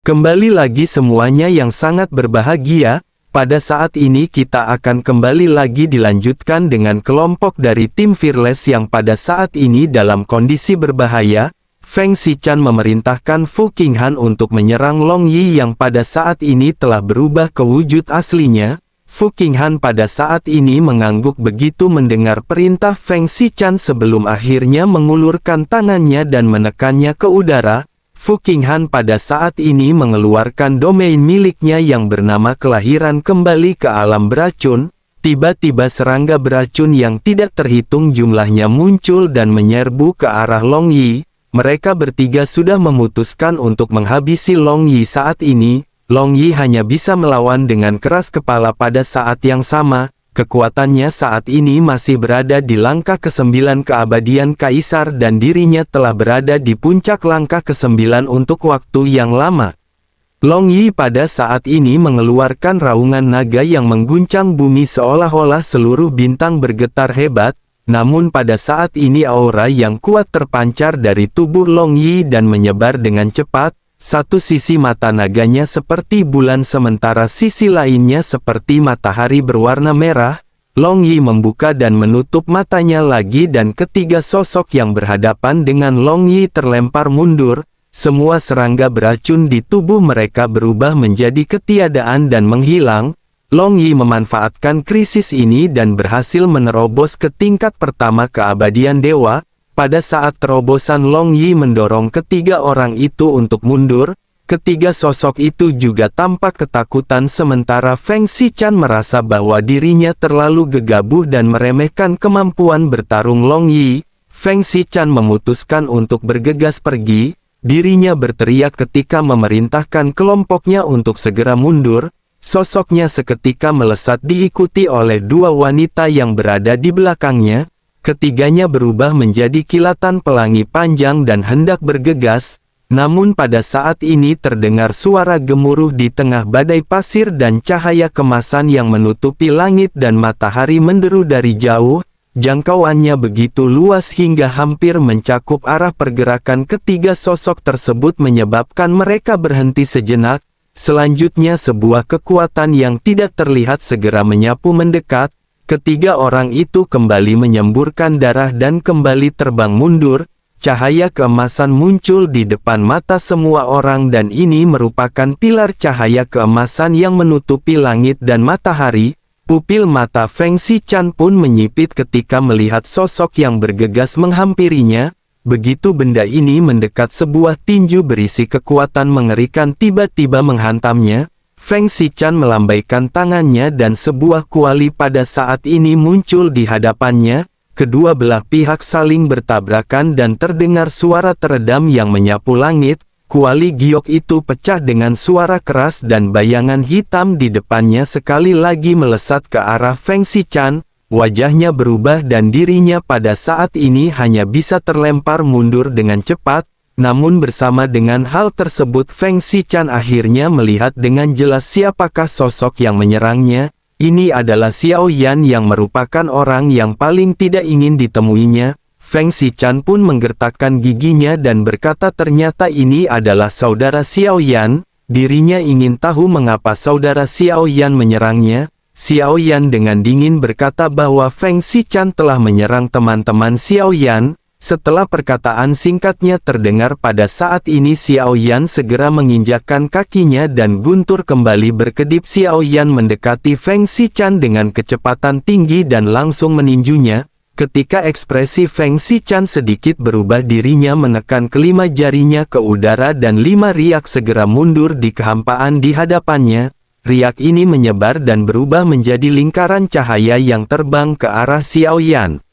Kembali lagi semuanya yang sangat berbahagia. Pada saat ini kita akan kembali lagi dilanjutkan dengan kelompok dari tim Fearless yang pada saat ini dalam kondisi berbahaya. Feng Xichan memerintahkan Fu Qinghan untuk menyerang Long Yi yang pada saat ini telah berubah ke wujud aslinya. Fu Qinghan pada saat ini mengangguk begitu mendengar perintah Feng Xichan sebelum akhirnya mengulurkan tangannya dan menekannya ke udara. Fu Qinghan pada saat ini mengeluarkan domain miliknya yang bernama kelahiran kembali ke alam beracun. Tiba-tiba serangga beracun yang tidak terhitung jumlahnya muncul dan menyerbu ke arah Long Yi. Mereka bertiga sudah memutuskan untuk menghabisi Long Yi saat ini. Long Yi hanya bisa melawan dengan keras kepala pada saat yang sama. Kekuatannya saat ini masih berada di langkah ke-9 keabadian Kaisar dan dirinya telah berada di puncak langkah ke-9 untuk waktu yang lama. Long Yi pada saat ini mengeluarkan raungan naga yang mengguncang bumi seolah-olah seluruh bintang bergetar hebat, namun pada saat ini aura yang kuat terpancar dari tubuh Long Yi dan menyebar dengan cepat. Satu sisi mata naganya seperti bulan sementara sisi lainnya seperti matahari berwarna merah. Long Yi membuka dan menutup matanya lagi dan ketiga sosok yang berhadapan dengan Long Yi terlempar mundur. Semua serangga beracun di tubuh mereka berubah menjadi ketiadaan dan menghilang. Long Yi memanfaatkan krisis ini dan berhasil menerobos ke tingkat pertama keabadian dewa. Pada saat terobosan Long Yi mendorong ketiga orang itu untuk mundur, ketiga sosok itu juga tampak ketakutan sementara Feng Xichan merasa bahwa dirinya terlalu gegabah dan meremehkan kemampuan bertarung Long Yi. Feng Xichan memutuskan untuk bergegas pergi, dirinya berteriak ketika memerintahkan kelompoknya untuk segera mundur. Sosoknya seketika melesat diikuti oleh dua wanita yang berada di belakangnya. Ketiganya berubah menjadi kilatan pelangi panjang dan hendak bergegas, namun pada saat ini terdengar suara gemuruh di tengah badai pasir dan cahaya kemasan yang menutupi langit dan matahari menderu dari jauh. Jangkauannya begitu luas hingga hampir mencakup arah pergerakan ketiga sosok tersebut menyebabkan mereka berhenti sejenak. Selanjutnya sebuah kekuatan yang tidak terlihat segera menyapu mendekat. Ketiga orang itu kembali menyemburkan darah dan kembali terbang mundur. Cahaya keemasan muncul di depan mata semua orang dan ini merupakan pilar cahaya keemasan yang menutupi langit dan matahari. Pupil mata Feng Xichan pun menyipit ketika melihat sosok yang bergegas menghampirinya. Begitu benda ini mendekat, sebuah tinju berisi kekuatan mengerikan tiba-tiba menghantamnya. Feng Xichan melambaikan tangannya dan sebuah kuali pada saat ini muncul di hadapannya. Kedua belah pihak saling bertabrakan dan terdengar suara teredam yang menyapu langit. Kuali giok itu pecah dengan suara keras dan bayangan hitam di depannya sekali lagi melesat ke arah Feng Xichan. Wajahnya berubah dan dirinya pada saat ini hanya bisa terlempar mundur dengan cepat. Namun bersama dengan hal tersebut Feng Xichan akhirnya melihat dengan jelas siapakah sosok yang menyerangnya. Ini adalah Xiao Yan yang merupakan orang yang paling tidak ingin ditemuinya. Feng Xichan pun menggertakkan giginya dan berkata ternyata ini adalah saudara Xiao Yan. Dirinya ingin tahu mengapa saudara Xiao Yan menyerangnya. Xiao Yan dengan dingin berkata bahwa Feng Xichan telah menyerang teman-teman Xiao Yan. Setelah perkataan singkatnya terdengar pada saat ini Xiao Yan segera menginjakkan kakinya dan guntur kembali berkedip. Xiao Yan mendekati Feng Xichan dengan kecepatan tinggi dan langsung meninjunya. Ketika ekspresi Feng Xichan sedikit berubah, dirinya menekan kelima jarinya ke udara dan 5 riak segera mundur di kehampaan di hadapannya. Riak ini menyebar dan berubah menjadi lingkaran cahaya yang terbang ke arah Xiao Yan.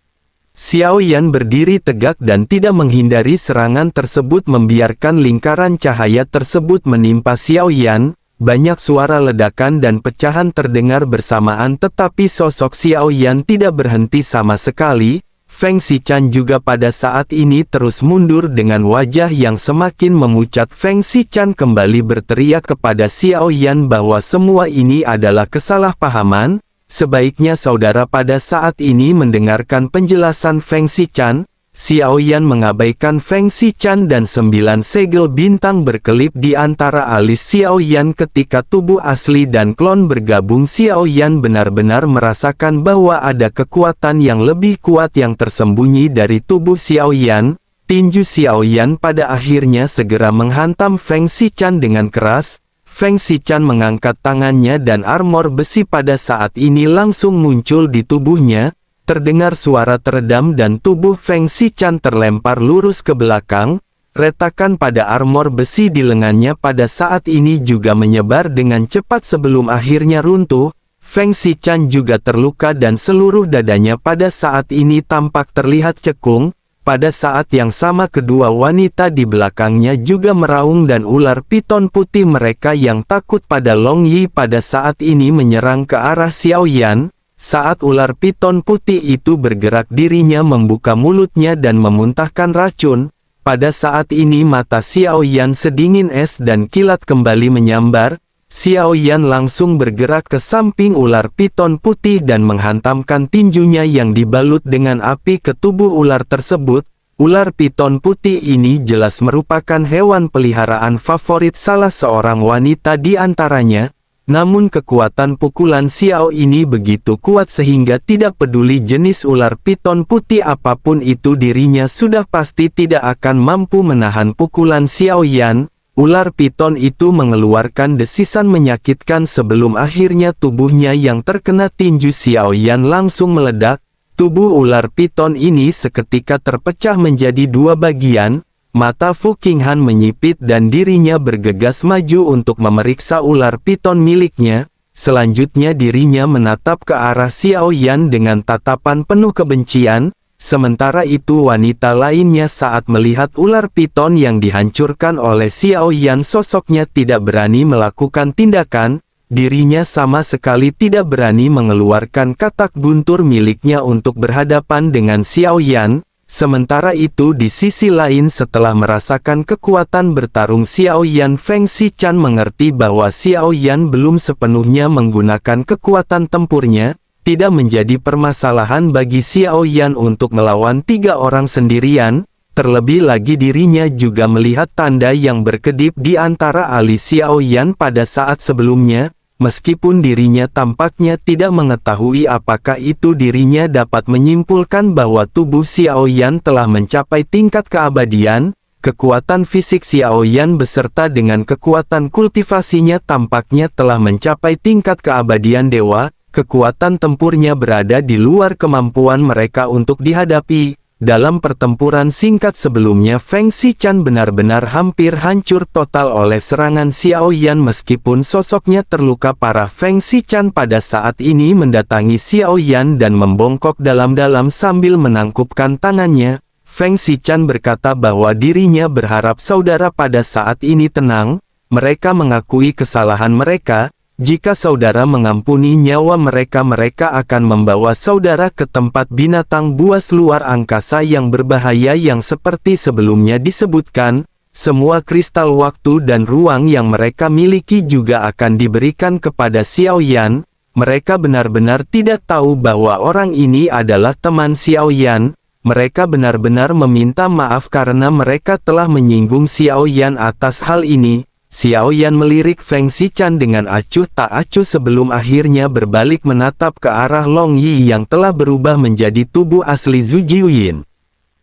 Xiao Yan berdiri tegak dan tidak menghindari serangan tersebut, membiarkan lingkaran cahaya tersebut menimpa Xiao Yan. Banyak suara ledakan dan pecahan terdengar bersamaan tetapi sosok Xiao Yan tidak berhenti sama sekali. Feng Xichan juga pada saat ini terus mundur dengan wajah yang semakin memucat. Feng Xichan kembali berteriak kepada Xiao Yan bahwa semua ini adalah kesalahpahaman. Sebaiknya saudara pada saat ini mendengarkan penjelasan Feng Xichan. Xiao Yan mengabaikan Feng Xichan dan 9 segel bintang berkelip di antara alis Xiao Yan ketika tubuh asli dan klon bergabung. Xiao Yan benar-benar merasakan bahwa ada kekuatan yang lebih kuat yang tersembunyi dari tubuh Xiao Yan. Tinju Xiao Yan pada akhirnya segera menghantam Feng Xichan dengan keras. Feng Xichan mengangkat tangannya dan armor besi pada saat ini langsung muncul di tubuhnya. Terdengar suara teredam dan tubuh Feng Xichan terlempar lurus ke belakang. Retakan pada armor besi di lengannya pada saat ini juga menyebar dengan cepat sebelum akhirnya runtuh. Feng Xichan juga terluka dan seluruh dadanya pada saat ini tampak terlihat cekung. Pada saat yang sama kedua wanita di belakangnya juga meraung dan ular piton putih mereka yang takut pada Long Yi pada saat ini menyerang ke arah Xiao Yan. Saat ular piton putih itu bergerak dirinya membuka mulutnya dan memuntahkan racun. Pada saat ini mata Xiao Yan sedingin es dan kilat kembali menyambar. Xiao Yan langsung bergerak ke samping ular piton putih dan menghantamkan tinjunya yang dibalut dengan api ke tubuh ular tersebut. Ular piton putih ini jelas merupakan hewan peliharaan favorit salah seorang wanita di antaranya. Namun kekuatan pukulan Xiao ini begitu kuat sehingga tidak peduli jenis ular piton putih apapun itu dirinya sudah pasti tidak akan mampu menahan pukulan Xiao Yan. Ular piton itu mengeluarkan desisan menyakitkan sebelum akhirnya tubuhnya yang terkena tinju Xiao Yan langsung meledak. Tubuh ular piton ini seketika terpecah menjadi 2 bagian. Mata Fu Qinghan menyipit dan dirinya bergegas maju untuk memeriksa ular piton miliknya. Selanjutnya dirinya menatap ke arah Xiao Yan dengan tatapan penuh kebencian. Sementara itu wanita lainnya saat melihat ular piton yang dihancurkan oleh Xiao Yan sosoknya tidak berani melakukan tindakan. Dirinya sama sekali tidak berani mengeluarkan katak guntur miliknya untuk berhadapan dengan Xiao Yan. Sementara itu di sisi lain setelah merasakan kekuatan bertarung Xiao Yan, Feng Xichan mengerti bahwa Xiao Yan belum sepenuhnya menggunakan kekuatan tempurnya. Tidak menjadi permasalahan bagi Xiao Yan untuk melawan 3 orang sendirian. Terlebih lagi dirinya juga melihat tanda yang berkedip di antara alis Xiao Yan pada saat sebelumnya. Meskipun dirinya tampaknya tidak mengetahui apakah itu dirinya dapat menyimpulkan bahwa tubuh Xiao Yan telah mencapai tingkat keabadian, kekuatan fisik Xiao Yan beserta dengan kekuatan kultivasinya tampaknya telah mencapai tingkat keabadian dewa, kekuatan tempurnya berada di luar kemampuan mereka untuk dihadapi. Dalam pertempuran singkat sebelumnya Feng Xichan benar-benar hampir hancur total oleh serangan Xiao Yan meskipun sosoknya terluka parah. Feng Xichan pada saat ini mendatangi Xiao Yan dan membongkok dalam-dalam sambil menangkupkan tangannya. Feng Xichan berkata bahwa dirinya berharap saudara pada saat ini tenang, mereka mengakui kesalahan mereka. Jika saudara mengampuni nyawa mereka, mereka akan membawa saudara ke tempat binatang buas luar angkasa yang berbahaya yang seperti sebelumnya disebutkan. Semua kristal waktu dan ruang yang mereka miliki juga akan diberikan kepada Xiao Yan. Mereka benar-benar tidak tahu bahwa orang ini adalah teman Xiao Yan. Mereka benar-benar meminta maaf karena mereka telah menyinggung Xiao Yan atas hal ini. Xiao Yan melirik Feng Xichan dengan acuh tak acuh sebelum akhirnya berbalik menatap ke arah Long Yi yang telah berubah menjadi tubuh asli Zhu Jiuyin.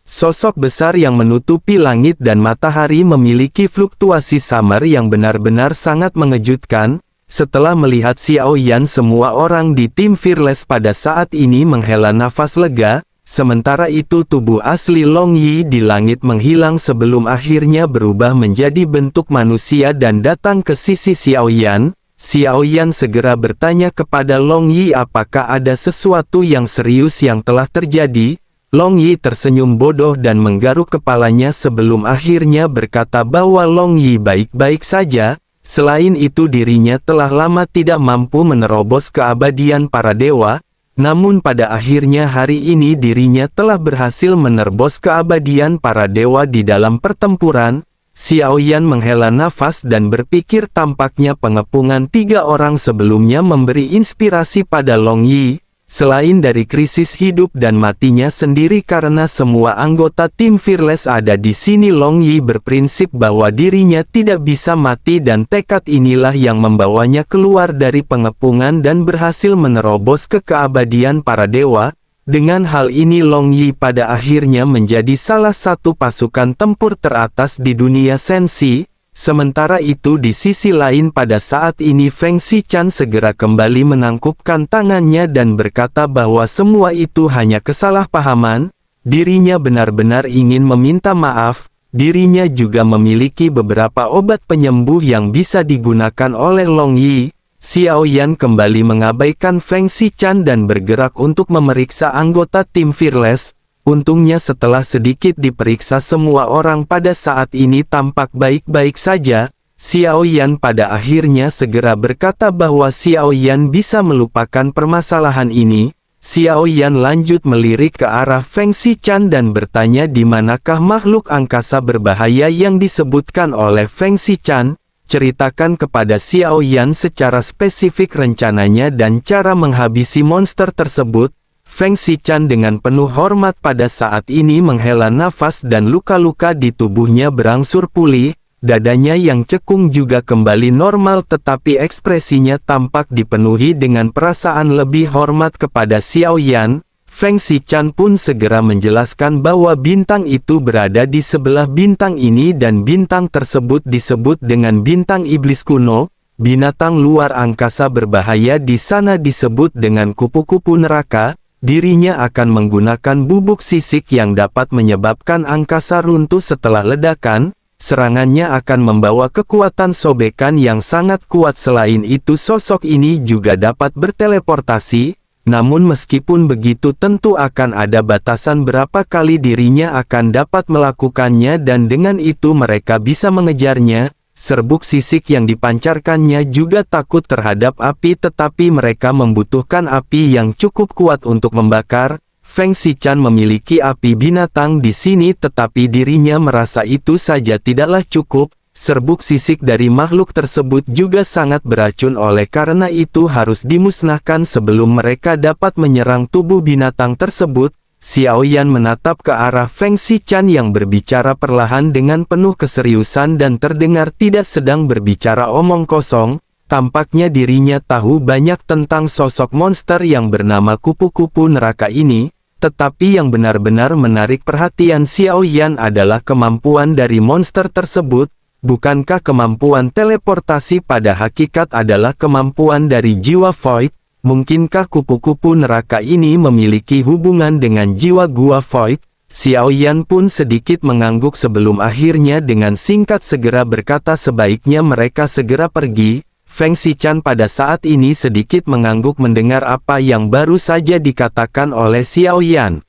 Sosok besar yang menutupi langit dan matahari memiliki fluktuasi samar yang benar-benar sangat mengejutkan. Setelah melihat Xiao Yan, semua orang di tim Fearless pada saat ini menghela nafas lega. Sementara itu tubuh asli Long Yi di langit menghilang sebelum akhirnya berubah menjadi bentuk manusia dan datang ke sisi Xiao Yan. Xiao Yan segera bertanya kepada Long Yi apakah ada sesuatu yang serius yang telah terjadi. Long Yi tersenyum bodoh dan menggaruk kepalanya sebelum akhirnya berkata bahwa Long Yi baik-baik saja. Selain itu dirinya telah lama tidak mampu menerobos keabadian para dewa. Namun pada akhirnya hari ini dirinya telah berhasil menerobos keabadian para dewa di dalam pertempuran. Xiao Yan menghela nafas dan berpikir tampaknya pengepungan 3 orang sebelumnya memberi inspirasi pada Long Yi. Selain dari krisis hidup dan matinya sendiri karena semua anggota tim Fearless ada di sini, Long Yi berprinsip bahwa dirinya tidak bisa mati dan tekad inilah yang membawanya keluar dari pengepungan dan berhasil menerobos ke keabadian para dewa. Dengan hal ini Long Yi pada akhirnya menjadi salah satu pasukan tempur teratas di dunia Senshi. Sementara itu di sisi lain pada saat ini Feng Xichan segera kembali menangkupkan tangannya dan berkata bahwa semua itu hanya kesalahpahaman, dirinya benar-benar ingin meminta maaf, dirinya juga memiliki beberapa obat penyembuh yang bisa digunakan oleh Long Yi. Xiao Yan kembali mengabaikan Feng Xichan dan bergerak untuk memeriksa anggota tim Fearless. Untungnya setelah sedikit diperiksa semua orang pada saat ini tampak baik-baik saja. Xiao Yan pada akhirnya segera berkata bahwa Xiao Yan bisa melupakan permasalahan ini. Xiao Yan lanjut melirik ke arah Feng Xichan dan bertanya di manakah makhluk angkasa berbahaya yang disebutkan oleh Feng Xichan. Ceritakan kepada Xiao Yan secara spesifik rencananya dan cara menghabisi monster tersebut. Feng Xichan dengan penuh hormat pada saat ini menghela nafas dan luka-luka di tubuhnya berangsur pulih, dadanya yang cekung juga kembali normal tetapi ekspresinya tampak dipenuhi dengan perasaan lebih hormat kepada Xiao Yan. Feng Xichan pun segera menjelaskan bahwa bintang itu berada di sebelah bintang ini dan bintang tersebut disebut dengan bintang iblis kuno. Binatang luar angkasa berbahaya di sana disebut dengan kupu-kupu neraka. Dirinya akan menggunakan bubuk sisik yang dapat menyebabkan angkasa runtuh setelah ledakan. Serangannya akan membawa kekuatan sobekan yang sangat kuat. Selain itu sosok ini juga dapat berteleportasi. Namun meskipun begitu tentu akan ada batasan berapa kali dirinya akan dapat melakukannya dan dengan itu mereka bisa mengejarnya. Serbuk sisik yang dipancarkannya juga takut terhadap api tetapi mereka membutuhkan api yang cukup kuat untuk membakar. Feng Xichan memiliki api binatang di sini tetapi dirinya merasa itu saja tidaklah cukup. Serbuk sisik dari makhluk tersebut juga sangat beracun oleh karena itu harus dimusnahkan sebelum mereka dapat menyerang tubuh binatang tersebut. Xiao Yan menatap ke arah Feng Xichan yang berbicara perlahan dengan penuh keseriusan dan terdengar tidak sedang berbicara omong kosong. Tampaknya dirinya tahu banyak tentang sosok monster yang bernama kupu-kupu neraka ini. Tetapi yang benar-benar menarik perhatian Xiao Yan adalah kemampuan dari monster tersebut. Bukankah kemampuan teleportasi pada hakikat adalah kemampuan dari jiwa Void? Mungkinkah kupu-kupu neraka ini memiliki hubungan dengan jiwa gua Void? Xiao Yan pun sedikit mengangguk sebelum akhirnya dengan singkat segera berkata sebaiknya mereka segera pergi. Feng Xichan pada saat ini sedikit mengangguk mendengar apa yang baru saja dikatakan oleh Xiao Yan.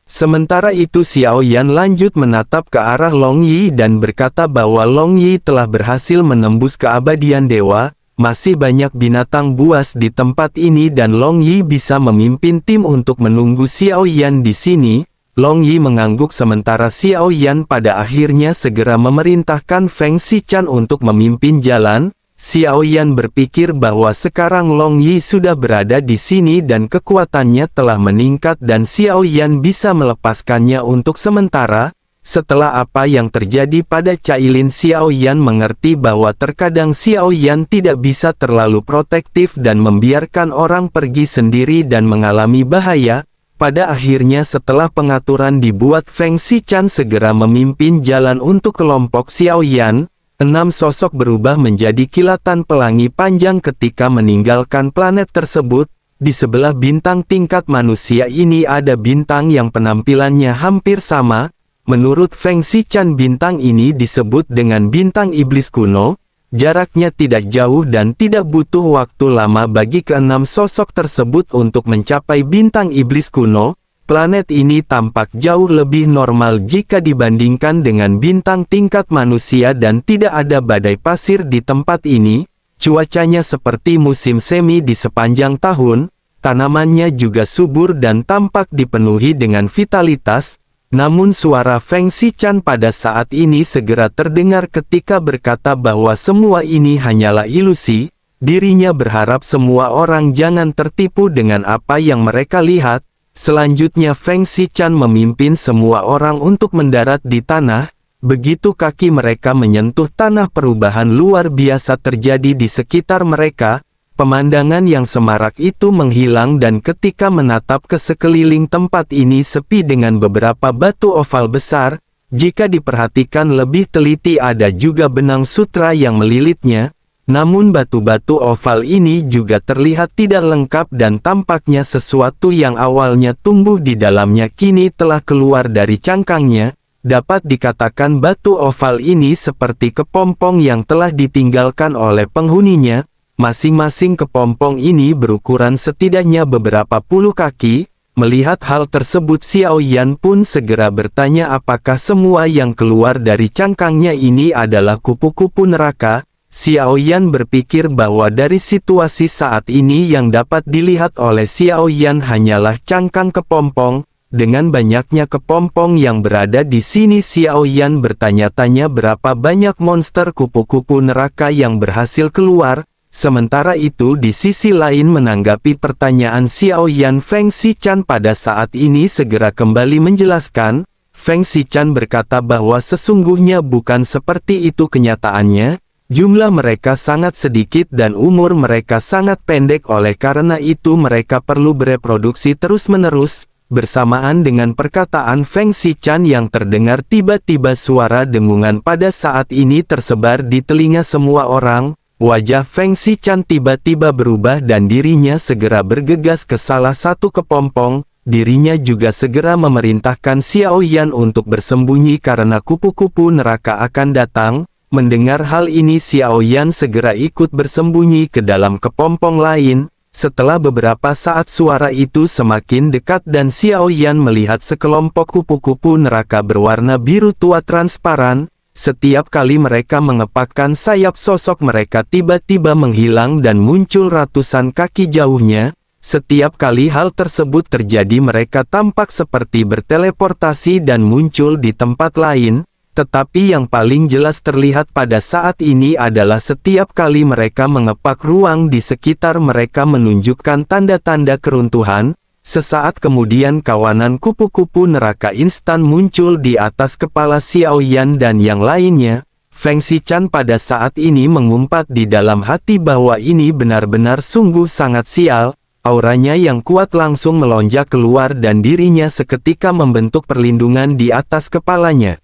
Sementara itu Xiao Yan lanjut menatap ke arah Long Yi dan berkata bahwa Long Yi telah berhasil menembus keabadian dewa. Masih banyak binatang buas di tempat ini dan Long Yi bisa memimpin tim untuk menunggu Xiao Yan di sini. Long Yi mengangguk sementara Xiao Yan pada akhirnya segera memerintahkan Feng Xichan untuk memimpin jalan. Xiao Yan berpikir bahwa sekarang Long Yi sudah berada di sini dan kekuatannya telah meningkat dan Xiao Yan bisa melepaskannya untuk sementara. Setelah apa yang terjadi pada Cailin, Xiao Yan mengerti bahwa terkadang Xiao Yan tidak bisa terlalu protektif dan membiarkan orang pergi sendiri dan mengalami bahaya. Pada akhirnya setelah pengaturan dibuat Feng Xichan segera memimpin jalan untuk kelompok Xiao Yan. 6 sosok berubah menjadi kilatan pelangi panjang ketika meninggalkan planet tersebut. Di sebelah bintang tingkat manusia ini ada bintang yang penampilannya hampir sama. Menurut Feng Xichan bintang ini disebut dengan bintang iblis kuno. Jaraknya tidak jauh dan tidak butuh waktu lama bagi ke-6 sosok tersebut untuk mencapai bintang iblis kuno. Planet ini tampak jauh lebih normal jika dibandingkan dengan bintang tingkat manusia dan tidak ada badai pasir di tempat ini. Cuacanya seperti musim semi di sepanjang tahun. Tanamannya juga subur dan tampak dipenuhi dengan vitalitas. Namun suara Feng Xichan pada saat ini segera terdengar ketika berkata bahwa semua ini hanyalah ilusi. Dirinya berharap semua orang jangan tertipu dengan apa yang mereka lihat. Selanjutnya Feng Xichan memimpin semua orang untuk mendarat di tanah. Begitu kaki mereka menyentuh tanah, perubahan luar biasa terjadi di sekitar mereka. Pemandangan yang semarak itu menghilang dan ketika menatap ke sekeliling tempat ini sepi dengan beberapa batu oval besar. Jika diperhatikan lebih teliti ada juga benang sutra yang melilitnya. Namun batu-batu oval ini juga terlihat tidak lengkap dan tampaknya sesuatu yang awalnya tumbuh di dalamnya kini telah keluar dari cangkangnya. Dapat dikatakan batu oval ini seperti kepompong yang telah ditinggalkan oleh penghuninya. Masing-masing kepompong ini berukuran setidaknya beberapa puluh kaki. Melihat hal tersebut Xiao Yan pun segera bertanya apakah semua yang keluar dari cangkangnya ini adalah kupu-kupu neraka. Xiao Yan berpikir bahwa dari situasi saat ini yang dapat dilihat oleh Xiao Yan hanyalah cangkang kepompong. Dengan banyaknya kepompong yang berada di sini Xiao Yan bertanya-tanya berapa banyak monster kupu-kupu neraka yang berhasil keluar. Sementara itu di sisi lain menanggapi pertanyaan Xiao Yan, Feng Xichan pada saat ini segera kembali menjelaskan. Feng Xichan berkata bahwa sesungguhnya bukan seperti itu kenyataannya. Jumlah mereka sangat sedikit dan umur mereka sangat pendek, oleh karena itu mereka perlu bereproduksi terus-menerus. Bersamaan dengan perkataan Feng Xichan yang terdengar tiba-tiba suara dengungan pada saat ini tersebar di telinga semua orang. Wajah Feng Xichan tiba-tiba berubah dan dirinya segera bergegas ke salah satu kepompong. Dirinya juga segera memerintahkan Xiao Yan untuk bersembunyi karena kupu-kupu neraka akan datang. Mendengar hal ini Xiao Yan segera ikut bersembunyi ke dalam kepompong lain. Setelah beberapa saat suara itu semakin dekat dan Xiao Yan melihat sekelompok kupu-kupu neraka berwarna biru tua transparan. Setiap kali mereka mengepakkan sayap sosok mereka tiba-tiba menghilang dan muncul ratusan kaki jauhnya. Setiap kali hal tersebut terjadi mereka tampak seperti berteleportasi dan muncul di tempat lain. Tetapi yang paling jelas terlihat pada saat ini adalah setiap kali mereka mengepak ruang di sekitar mereka menunjukkan tanda-tanda keruntuhan. Sesaat kemudian kawanan kupu-kupu neraka instan muncul di atas kepala Xiao Yan dan yang lainnya. Feng Xichan pada saat ini mengumpat di dalam hati bahwa ini benar-benar sungguh sangat sial. Auranya yang kuat langsung melonjak keluar dan dirinya seketika membentuk perlindungan di atas kepalanya.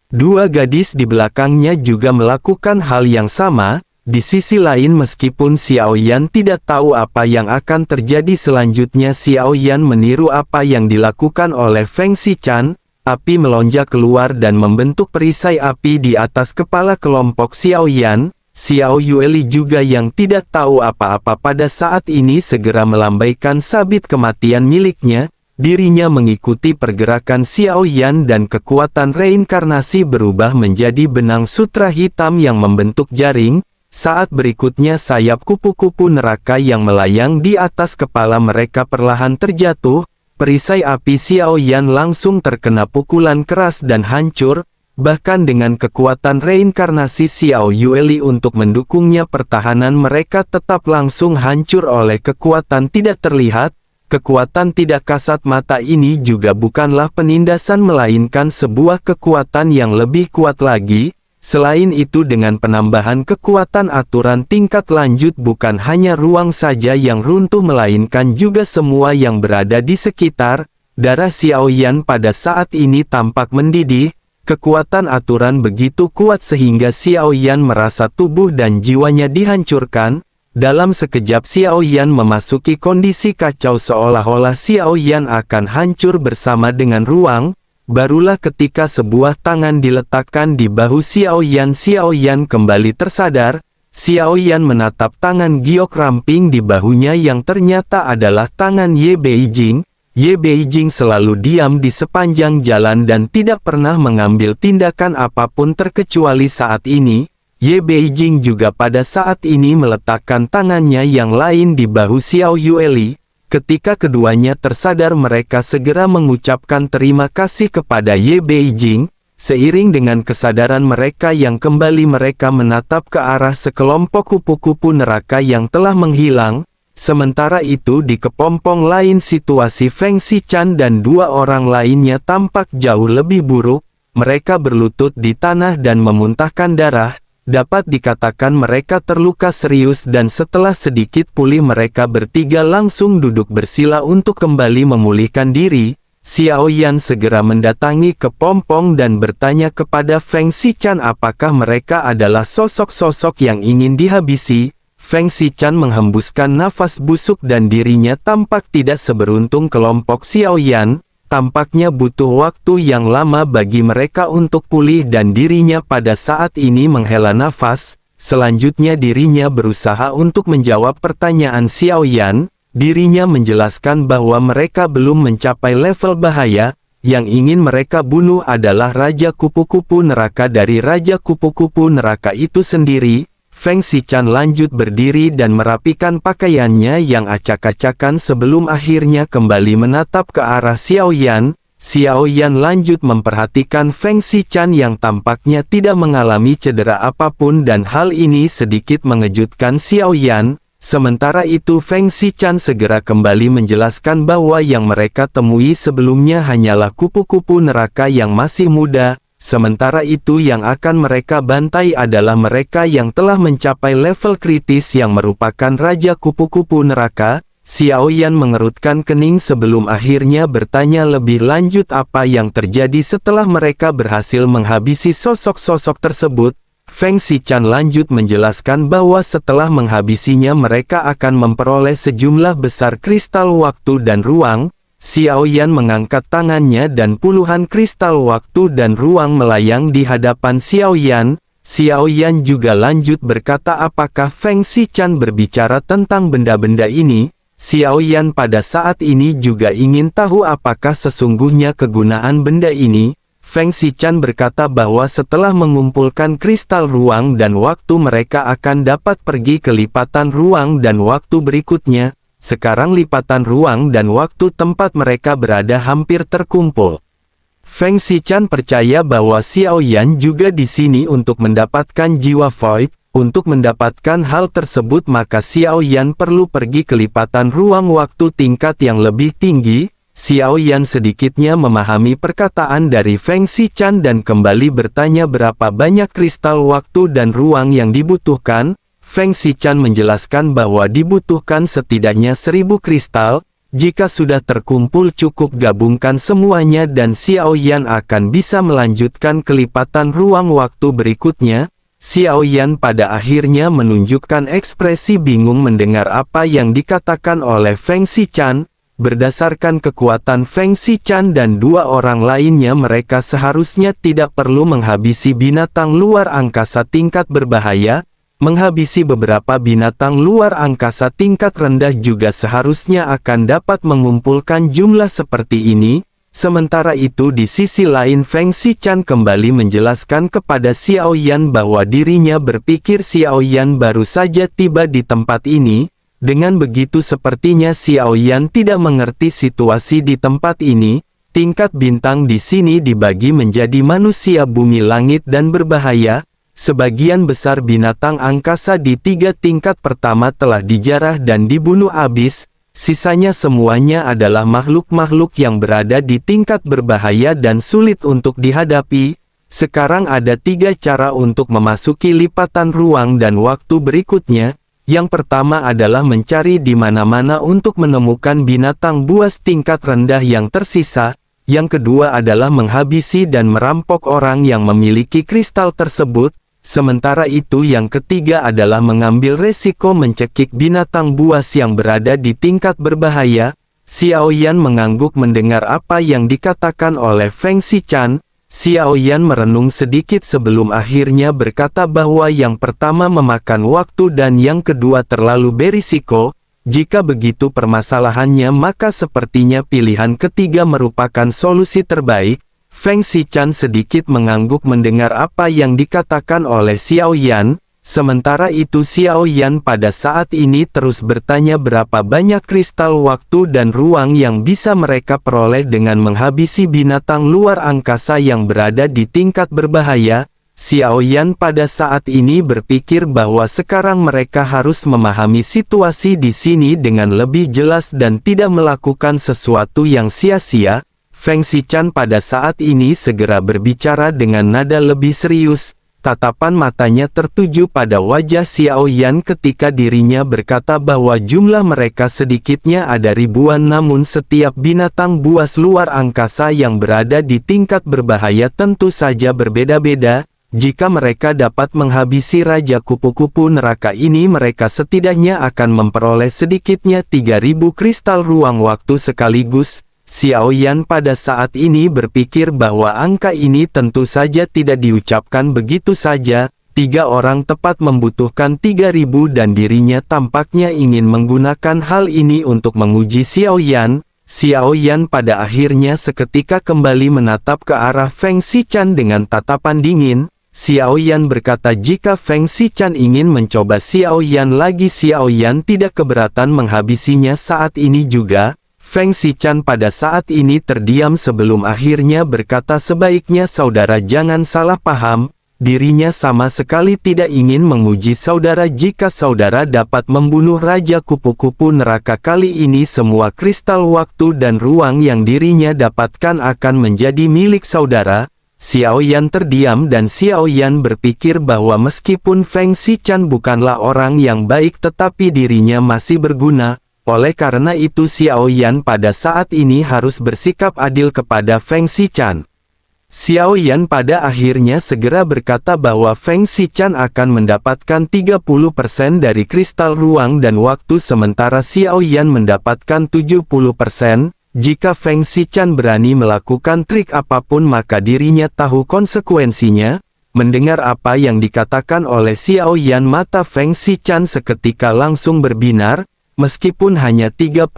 Dua gadis di belakangnya juga melakukan hal yang sama. Di sisi lain meskipun Xiao Yan tidak tahu apa yang akan terjadi selanjutnya, Xiao Yan meniru apa yang dilakukan oleh Feng Xichan. Api melonjak keluar dan membentuk perisai api di atas kepala kelompok Xiao Yan. Xiao Yueli juga yang tidak tahu apa-apa pada saat ini segera melambaikan sabit kematian miliknya. Dirinya mengikuti pergerakan Xiao Yan dan kekuatan reinkarnasi berubah menjadi benang sutra hitam yang membentuk jaring. Saat berikutnya sayap kupu-kupu neraka yang melayang di atas kepala mereka perlahan terjatuh. Perisai api Xiao Yan langsung terkena pukulan keras dan hancur. Bahkan dengan kekuatan reinkarnasi Xiao Yueli untuk mendukungnya, pertahanan mereka tetap langsung hancur oleh kekuatan tidak terlihat. Kekuatan tidak kasat mata ini juga bukanlah penindasan melainkan sebuah kekuatan yang lebih kuat lagi. Selain itu dengan penambahan kekuatan aturan tingkat lanjut bukan hanya ruang saja yang runtuh melainkan juga semua yang berada di sekitar. Darah Xiao Yan pada saat ini tampak mendidih. Kekuatan aturan begitu kuat sehingga Xiao Yan merasa tubuh dan jiwanya dihancurkan. Dalam sekejap Xiao Yan memasuki kondisi kacau seolah-olah Xiao Yan akan hancur bersama dengan ruang. Barulah ketika sebuah tangan diletakkan di bahu Xiao Yan kembali tersadar. Xiao Yan menatap tangan giok ramping di bahunya yang ternyata adalah tangan Ye Beijing. Ye Beijing selalu diam di sepanjang jalan dan tidak pernah mengambil tindakan apapun terkecuali saat ini. Ye Beijing juga pada saat ini meletakkan tangannya yang lain di bahu Xiao Yueli. Ketika keduanya tersadar mereka segera mengucapkan terima kasih kepada Ye Beijing. seiring dengan kesadaran mereka yang kembali mereka menatap ke arah sekelompok kupu-kupu neraka yang telah menghilang. Sementara itu di kepompong lain situasi Feng Xichan dan dua orang lainnya tampak jauh lebih buruk. Mereka berlutut di tanah dan memuntahkan darah. Dapat dikatakan mereka terluka serius dan setelah sedikit pulih mereka bertiga langsung duduk bersila untuk kembali memulihkan diri. Xiao Yan segera mendatangi kepompong dan bertanya kepada Feng Xichan apakah mereka adalah sosok-sosok yang ingin dihabisi. Feng Xichan menghembuskan nafas busuk dan dirinya tampak tidak seberuntung kelompok Xiao Yan. Tampaknya butuh waktu yang lama bagi mereka untuk pulih dan dirinya pada saat ini menghela nafas. Selanjutnya dirinya berusaha untuk menjawab pertanyaan Xiao Yan. Dirinya menjelaskan bahwa mereka belum mencapai level bahaya. Yang ingin mereka bunuh adalah Raja Kupu-Kupu Neraka dari Raja Kupu-Kupu Neraka itu sendiri. Feng Xichan lanjut berdiri dan merapikan pakaiannya yang acak-acakan sebelum akhirnya kembali menatap ke arah Xiao Yan. Xiao Yan lanjut memperhatikan Feng Xichan yang tampaknya tidak mengalami cedera apapun dan hal ini sedikit mengejutkan Xiao Yan. Sementara itu Feng Xichan segera kembali menjelaskan bahwa yang mereka temui sebelumnya hanyalah kupu-kupu neraka yang masih muda. Sementara itu yang akan mereka bantai adalah mereka yang telah mencapai level kritis yang merupakan Raja Kupu-Kupu Neraka. Xiao Yan mengerutkan kening sebelum akhirnya bertanya lebih lanjut apa yang terjadi setelah mereka berhasil menghabisi sosok-sosok tersebut. Feng Xichan lanjut menjelaskan bahwa setelah menghabisinya mereka akan memperoleh sejumlah besar kristal waktu dan ruang. Xiao Yan mengangkat tangannya dan puluhan kristal waktu dan ruang melayang di hadapan Xiao Yan. Xiao Yan juga lanjut berkata apakah Feng Xichan berbicara tentang benda-benda ini. Xiao Yan pada saat ini juga ingin tahu apakah sesungguhnya kegunaan benda ini. Feng Xichan berkata bahwa setelah mengumpulkan kristal ruang dan waktu mereka akan dapat pergi ke lipatan ruang dan waktu berikutnya. Sekarang lipatan ruang dan waktu tempat mereka berada hampir terkumpul. Feng Xichan percaya bahwa Xiao Yan juga di sini untuk mendapatkan jiwa void. Untuk mendapatkan hal tersebut maka Xiao Yan perlu pergi ke lipatan ruang waktu tingkat yang lebih tinggi. Xiao Yan sedikitnya memahami perkataan dari Feng Xichan dan kembali bertanya berapa banyak kristal waktu dan ruang yang dibutuhkan. Feng Xichan menjelaskan bahwa dibutuhkan setidaknya 1000 kristal. Jika sudah terkumpul cukup gabungkan semuanya dan Xiao Yan akan bisa melanjutkan kelipatan ruang waktu berikutnya. Xiao Yan pada akhirnya menunjukkan ekspresi bingung mendengar apa yang dikatakan oleh Feng Xichan. Berdasarkan kekuatan Feng Xichan dan dua orang lainnya mereka seharusnya tidak perlu menghabisi binatang luar angkasa tingkat berbahaya. Menghabisi beberapa binatang luar angkasa tingkat rendah juga seharusnya akan dapat mengumpulkan jumlah seperti ini. Sementara itu di sisi lain Feng Xichan kembali menjelaskan kepada Xiao Yan bahwa dirinya berpikir Xiao Yan baru saja tiba di tempat ini. Dengan begitu sepertinya Xiao Yan tidak mengerti situasi di tempat ini. Tingkat bintang di sini dibagi menjadi manusia bumi langit dan berbahaya. Sebagian besar binatang angkasa di 3 tingkat pertama telah dijarah dan dibunuh habis, sisanya semuanya adalah makhluk-makhluk yang berada di tingkat berbahaya dan sulit untuk dihadapi. Sekarang ada 3 cara untuk memasuki lipatan ruang dan waktu berikutnya. Yang pertama adalah mencari di mana-mana untuk menemukan binatang buas tingkat rendah yang tersisa. Yang kedua adalah menghabisi dan merampok orang yang memiliki kristal tersebut. Sementara itu yang ketiga adalah mengambil resiko mencekik binatang buas yang berada di tingkat berbahaya. Xiao Yan mengangguk mendengar apa yang dikatakan oleh Feng Xichan. Xiao Yan merenung sedikit sebelum akhirnya berkata bahwa yang pertama memakan waktu dan yang kedua terlalu berisiko. Jika begitu permasalahannya maka sepertinya pilihan ketiga merupakan solusi terbaik. Feng Xichan sedikit mengangguk mendengar apa yang dikatakan oleh Xiao Yan. Sementara itu Xiao Yan pada saat ini terus bertanya berapa banyak kristal waktu dan ruang yang bisa mereka peroleh dengan menghabisi binatang luar angkasa yang berada di tingkat berbahaya. Xiao Yan pada saat ini berpikir bahwa sekarang mereka harus memahami situasi di sini dengan lebih jelas dan tidak melakukan sesuatu yang sia-sia. Feng Xichan pada saat ini segera berbicara dengan nada lebih serius. Tatapan matanya tertuju pada wajah Xiao Yan ketika dirinya berkata bahwa jumlah mereka sedikitnya ada ribuan, namun setiap binatang buas luar angkasa yang berada di tingkat berbahaya tentu saja berbeda-beda. Jika mereka dapat menghabisi Raja Kupu-Kupu Neraka ini, mereka setidaknya akan memperoleh sedikitnya 3000 kristal ruang waktu sekaligus. Xiao Yan pada saat ini berpikir bahwa angka ini tentu saja tidak diucapkan begitu saja. 3 orang tepat membutuhkan 3000 dan dirinya tampaknya ingin menggunakan hal ini untuk menguji Xiao Yan. Xiao Yan pada akhirnya seketika kembali menatap ke arah Feng Xichan dengan tatapan dingin. Xiao Yan berkata jika Feng Xichan ingin mencoba Xiao Yan lagi, Xiao Yan tidak keberatan menghabisinya saat ini juga. Feng Xichan pada saat ini terdiam sebelum akhirnya berkata sebaiknya saudara jangan salah paham, dirinya sama sekali tidak ingin menguji saudara. Jika saudara dapat membunuh Raja Kupu-Kupu Neraka kali ini, semua kristal waktu dan ruang yang dirinya dapatkan akan menjadi milik saudara. Xiao Yan terdiam dan Xiao Yan berpikir bahwa meskipun Feng Xichan bukanlah orang yang baik tetapi dirinya masih berguna. Oleh karena itu Xiao Yan pada saat ini harus bersikap adil kepada Feng Xichan. Xiao Yan pada akhirnya segera berkata bahwa Feng Xichan akan mendapatkan 30% dari kristal ruang dan waktu sementara Xiao Yan mendapatkan 70%. Jika Feng Xichan berani melakukan trik apapun maka dirinya tahu konsekuensinya. Mendengar apa yang dikatakan oleh Xiao Yan, mata Feng Xichan seketika langsung berbinar. Meskipun hanya 30%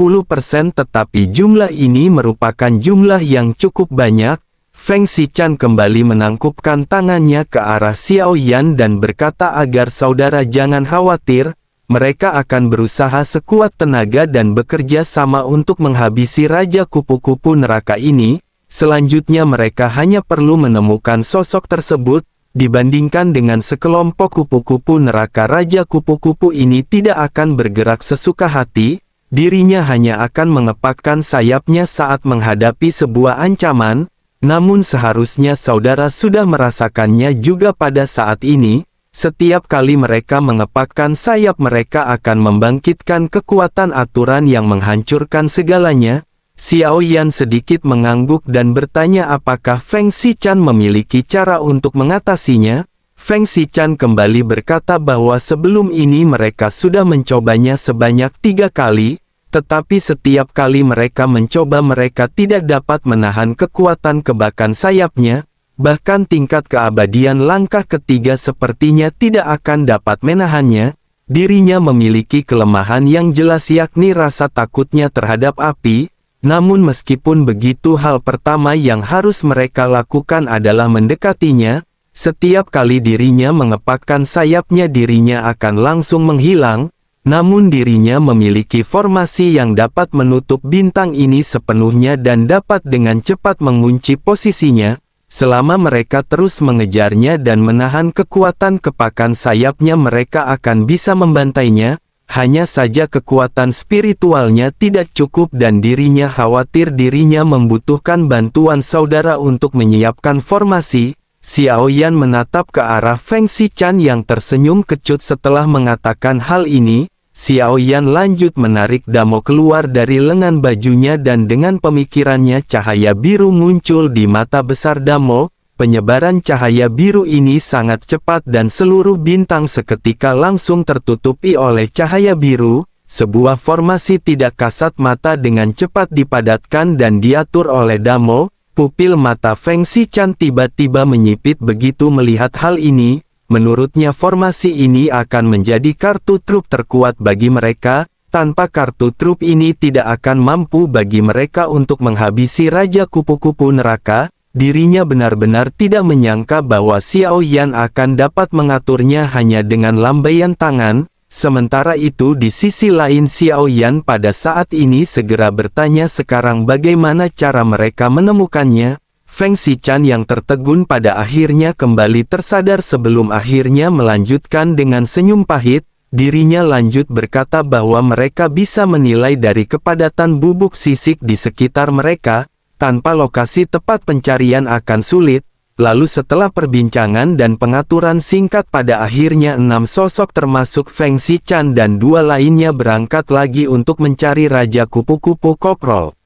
tetapi jumlah ini merupakan jumlah yang cukup banyak. Feng Xichan kembali menangkupkan tangannya ke arah Xiao Yan dan berkata agar saudara jangan khawatir, mereka akan berusaha sekuat tenaga dan bekerja sama untuk menghabisi Raja Kupu-Kupu Neraka ini. Selanjutnya mereka hanya perlu menemukan sosok tersebut. Dibandingkan dengan sekelompok kupu-kupu neraka, Raja Kupu-Kupu ini tidak akan bergerak sesuka hati, dirinya hanya akan mengepakkan sayapnya saat menghadapi sebuah ancaman, namun seharusnya saudara sudah merasakannya juga pada saat ini, setiap kali mereka mengepakkan sayap mereka akan membangkitkan kekuatan aturan yang menghancurkan segalanya. Xiao Yan sedikit mengangguk dan bertanya apakah Feng Xichan memiliki cara untuk mengatasinya. Feng Xichan kembali berkata bahwa sebelum ini mereka sudah mencobanya sebanyak 3 kali, tetapi setiap kali mereka mencoba mereka tidak dapat menahan kekuatan kebakan sayapnya, bahkan tingkat keabadian langkah ketiga sepertinya tidak akan dapat menahannya. Dirinya memiliki kelemahan yang jelas yakni rasa takutnya terhadap api. Namun meskipun begitu, hal pertama yang harus mereka lakukan adalah mendekatinya. Setiap kali dirinya mengepakkan sayapnya dirinya akan langsung menghilang. Namun dirinya memiliki formasi yang dapat menutup bintang ini sepenuhnya dan dapat dengan cepat mengunci posisinya. Selama mereka terus mengejarnya dan menahan kekuatan kepakan sayapnya, mereka akan bisa membantainya. Hanya saja kekuatan spiritualnya tidak cukup dan dirinya khawatir dirinya membutuhkan bantuan saudara untuk menyiapkan formasi. Xiao Yan menatap ke arah Feng Xichan yang tersenyum kecut setelah mengatakan hal ini. Xiao Yan lanjut menarik damo keluar dari lengan bajunya dan dengan pemikirannya cahaya biru muncul di mata besar damo. Penyebaran cahaya biru ini sangat cepat dan seluruh bintang seketika langsung tertutupi oleh cahaya biru. Sebuah formasi tidak kasat mata dengan cepat dipadatkan dan diatur oleh damo. Pupil mata Feng Xichan tiba-tiba menyipit begitu melihat hal ini. Menurutnya formasi ini akan menjadi kartu truf terkuat bagi mereka. Tanpa kartu truf ini tidak akan mampu bagi mereka untuk menghabisi Raja Kupu-Kupu Neraka. Dirinya benar-benar tidak menyangka bahwa Xiao Yan akan dapat mengaturnya hanya dengan lambaian tangan. Sementara itu di sisi lain Xiao Yan pada saat ini segera bertanya sekarang bagaimana cara mereka menemukannya. Feng Xichan yang tertegun pada akhirnya kembali tersadar sebelum akhirnya melanjutkan dengan senyum pahit. Dirinya lanjut berkata bahwa mereka bisa menilai dari kepadatan bubuk sisik di sekitar mereka. Tanpa lokasi tepat pencarian akan sulit. Lalu setelah perbincangan dan pengaturan singkat pada akhirnya 6 sosok termasuk Feng Xichan dan 2 lainnya berangkat lagi untuk mencari Raja Kupu-Kupu Koprol.